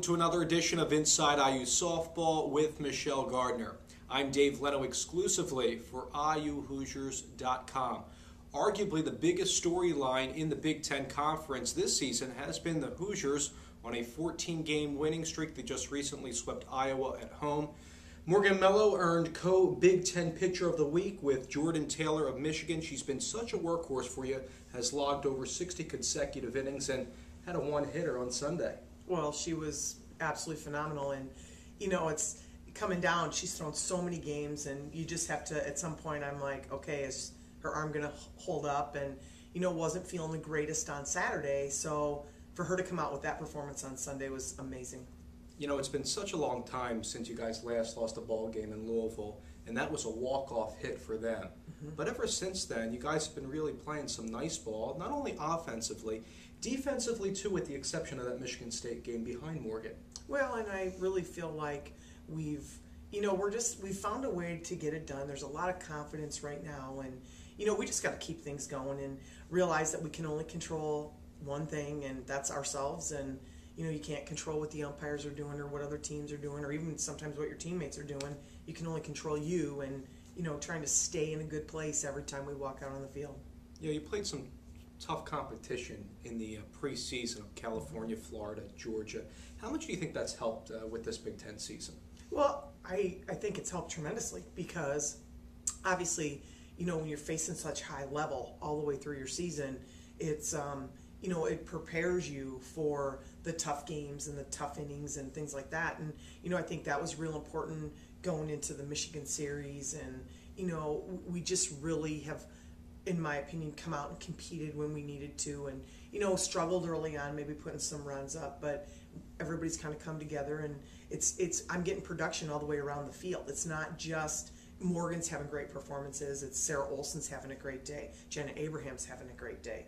to another edition of Inside IU Softball with Michelle Gardner. I'm Dave Leno exclusively for IUHoosiers.com. Arguably the biggest storyline in the Big Ten Conference this season has been the Hoosiers on a 14-game winning streak. They just recently swept Iowa at home. Morgan Mello earned co-Big Ten Pitcher of the Week with Jordan Taylor of Michigan. She's been such a workhorse for you, has logged over 60 consecutive innings and had a one-hitter on Sunday. Well, she was absolutely phenomenal, and it's coming down. She's thrown so many games, and you just have to, at some point, I'm like, okay, is her arm going to hold up? And, wasn't feeling the greatest on Saturday, so for her to come out with that performance on Sunday was amazing. It's been such a long time since you guys last lost a ball game in Louisville, and that was a walk-off hit for them. But ever since then, you guys have been really playing some nice ball, not only offensively, defensively too, with the exception of that Michigan State game behind Morgan. Well, and I really feel like we've found a way to get it done. There's a lot of confidence right now, and we just got to keep things going and realize that we can only control one thing, and that's ourselves. And you can't control what the umpires are doing or what other teams are doing, or even sometimes what your teammates are doing. You can only control you, and trying to stay in a good place every time we walk out on the field. Yeah, you played some tough competition in the preseason of California, Florida, Georgia. How much do you think that's helped with this Big Ten season? Well, I think it's helped tremendously because obviously, when you're facing such high level all the way through your season, it's it prepares you for the tough games and the tough innings and things like that. And I think that was real important going into the Michigan series. And we just really have, in my opinion, come out and competed when we needed to, and struggled early on, maybe putting some runs up, but everybody's kind of come together, and I'm getting production all the way around the field. It's not just Morgan's having great performances, it's Sarah Olson's having a great day, Jenna Abraham's having a great day,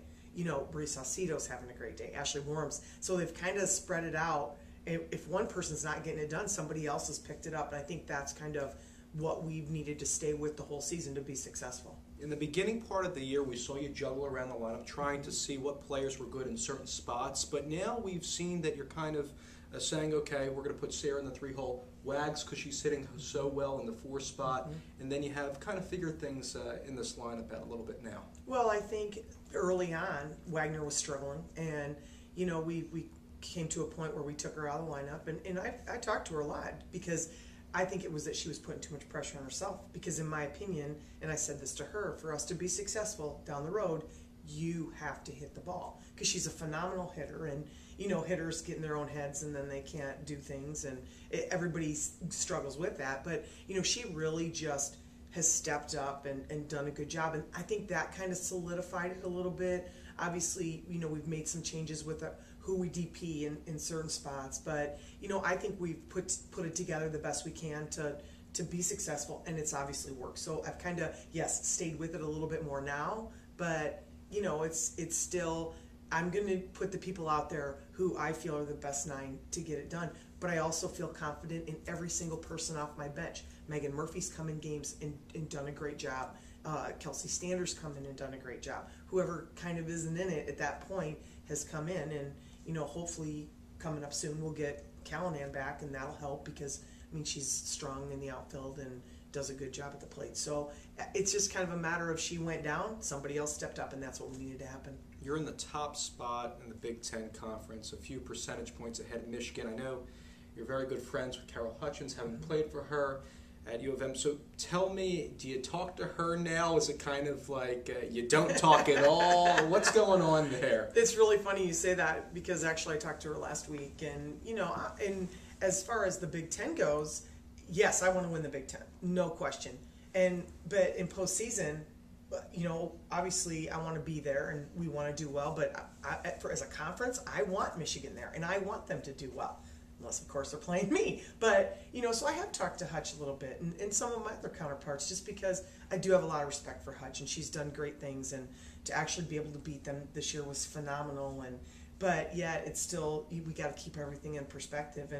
Bree Saucedo's having a great day, Ashley Worms. So they've kind of spread it out. If one person's not getting it done, somebody else has picked it up, and I think that's kind of what we've needed to stay with the whole season to be successful. In the beginning part of the year, we saw you juggle around the lineup, trying to see what players were good in certain spots. But now we've seen that you're kind of saying, okay, we're going to put Sarah in the 3-hole, Wags because she's hitting so well in the 4 spot, and then you have kind of figured things in this lineup out a little bit now. Well, I think early on, Wagner was struggling, and we came to a point where we took her out of the lineup, and I talked to her a lot because I think it was that she was putting too much pressure on herself, because in my opinion, and I said this to her, for us to be successful down the road, you have to hit the ball, because she's a phenomenal hitter, and hitters get in their own heads and then they can't do things, and everybody struggles with that, but she really just has stepped up and done a good job, and I think that kind of solidified it a little bit. Obviously, we've made some changes with who we DP in certain spots, but I think we've put it together the best we can to be successful, and it's obviously worked. So I've kind of, yes, stayed with it a little bit more now, but it's still, I'm going to put the people out there who I feel are the best 9 to get it done. But I also feel confident in every single person off my bench. Megan Murphy's come in games and done a great job. Kelsey Stander's come in and done a great job. Whoever kind of isn't in it at that point has come in, and hopefully coming up soon we'll get Callahan back, and that'll help because she's strong in the outfield and does a good job at the plate. So it's just kind of a matter of she went down, somebody else stepped up, and that's what needed to happen. You're in the top spot in the Big Ten Conference, a few percentage points ahead of Michigan. I know you're very good friends with Carol Hutchins, having played for her at U of M. So tell me, do you talk to her now? Is it kind of like you don't talk at all? What's going on there? It's really funny you say that, because actually I talked to her last week, and and as far as the Big Ten goes, yes, I want to win the Big Ten, no question. But in postseason, obviously I want to be there and we want to do well. But as a conference, I want Michigan there, and I want them to do well. Unless, of course, they're playing me. But, so I have talked to Hutch a little bit, and some of my other counterparts, just because I do have a lot of respect for Hutch, and she's done great things, and to actually be able to beat them this year was phenomenal. But yet, it's still, we got to keep everything in perspective.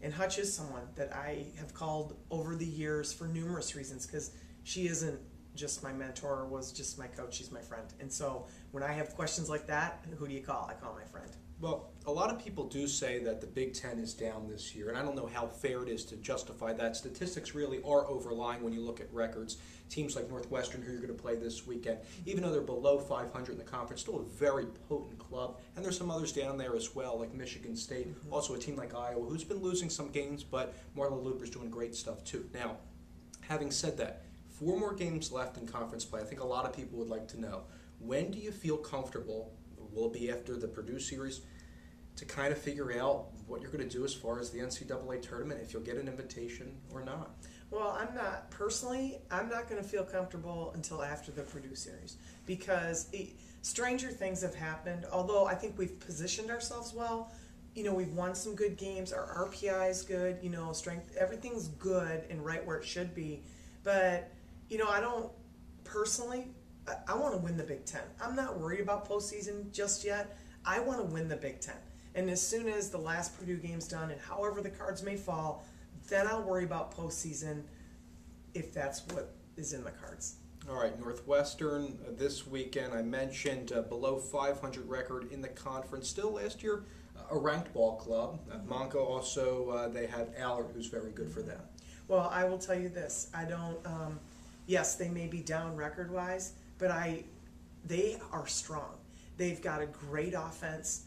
And Hutch is someone that I have called over the years for numerous reasons, because she isn't just my mentor or was just my coach, she's my friend. And so when I have questions like that, who do you call? I call my friend. Well, a lot of people do say that the Big Ten is down this year, and I don't know how fair it is to justify that. Statistics really are overlying when you look at records. Teams like Northwestern, who you're going to play this weekend, even though they're below 500 in the conference, still a very potent club. And there's some others down there as well, like Michigan State, also a team like Iowa, who's been losing some games, but Marla Looper's doing great stuff too. Now, having said that, 4 more games left in conference play. I think a lot of people would like to know, when do you feel comfortable, will it be after the Purdue series, to kind of figure out what you're going to do as far as the NCAA tournament, if you'll get an invitation or not? Well, I'm not going to feel comfortable until after the Purdue series, because stranger things have happened. Although I think we've positioned ourselves well. We've won some good games. Our RPI is good. Strength, everything's good and right where it should be. But, I don't personally, I want to win the Big Ten. I'm not worried about postseason just yet. I want to win the Big Ten. And as soon as the last Purdue game's done, and however the cards may fall, then I'll worry about postseason, if that's what is in the cards. All right, Northwestern this weekend, I mentioned below 500 record in the conference. Still last year, a ranked ball club. Monco also, they have Allard, who's very good for them. Well, I will tell you this. I don't, yes, they may be down record-wise, but they are strong. They've got a great offense.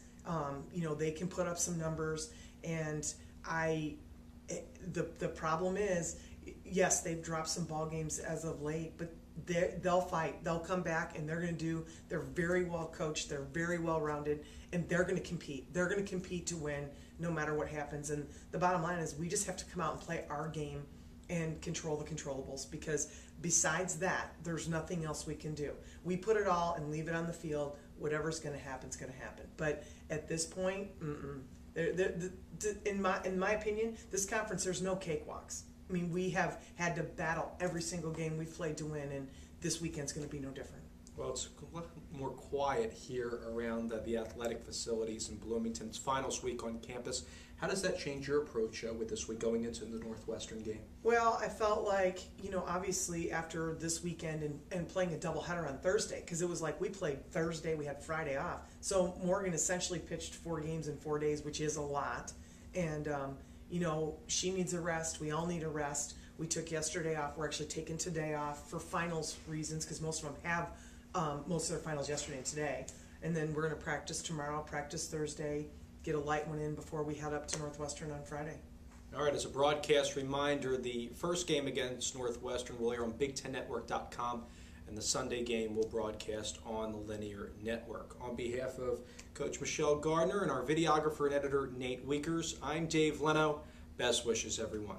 They can put up some numbers, and the problem is, yes, they've dropped some ball games as of late, but they'll fight. They'll come back, and they're very well coached. They're very well rounded, and they're going to compete. They're going to compete to win no matter what happens. And the bottom line is, we just have to come out and play our game and control the controllables, because besides that, there's nothing else we can do. We put it all and leave it on the field. Whatever's going to happen is going to happen. But at this point, in my opinion, this conference, there's no cakewalks. I mean, we have had to battle every single game we've played to win, and this weekend's going to be no different. Well, it's a lot more quiet here around the athletic facilities in Bloomington. It's finals week on campus. How does that change your approach with this week going into the Northwestern game? Well, I felt like, obviously after this weekend and playing a doubleheader on Thursday, because it was like we played Thursday, we had Friday off. So Morgan essentially pitched 4 games in 4 days, which is a lot. And, she needs a rest. We all need a rest. We took yesterday off. We're actually taking today off for finals reasons, because most of them have most of their finals yesterday and today. And then we're going to practice tomorrow, practice Thursday, get a light one in before we head up to Northwestern on Friday. All right, as a broadcast reminder, the first game against Northwestern will air on BigTenNetwork.com, and the Sunday game will broadcast on the Linear Network. On behalf of Coach Michelle Gardner and our videographer and editor Nate Wiekers, I'm Dave Leno. Best wishes, everyone.